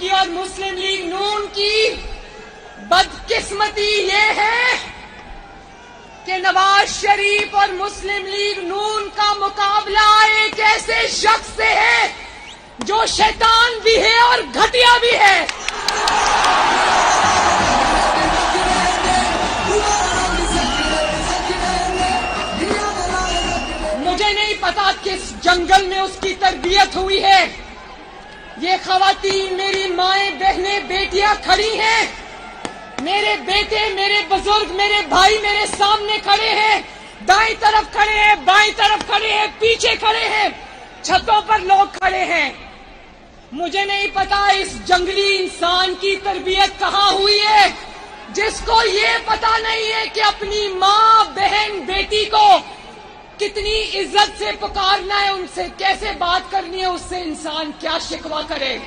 کی اور مسلم لیگ نون کی بدقسمتی یہ ہے کہ نواز شریف اور مسلم لیگ نون کا مقابلہ ایک ایسے شخص سے ہے جو شیطان بھی ہے اور گھٹیا بھی ہے. مجھے نہیں پتا کس جنگل میں اس کی تربیت ہوئی ہے. یہ خواتین میری مائیں بہنیں بیٹیاں کھڑی ہیں، میرے بیٹے میرے بزرگ میرے بھائی میرے سامنے کھڑے ہیں، دائیں طرف کھڑے ہیں بائیں طرف کھڑے ہیں پیچھے کھڑے ہیں، چھتوں پر لوگ کھڑے ہیں. مجھے نہیں پتا اس جنگلی انسان کی تربیت کہاں ہوئی ہے جس کو یہ پتا نہیں ہے کہ اپنی ماں بہن بیٹی کو کتنی عزت سے پکارنا ہے، ان سے کیسے بات کرنی ہے، اس سے انسان کیا شکوہ کرے.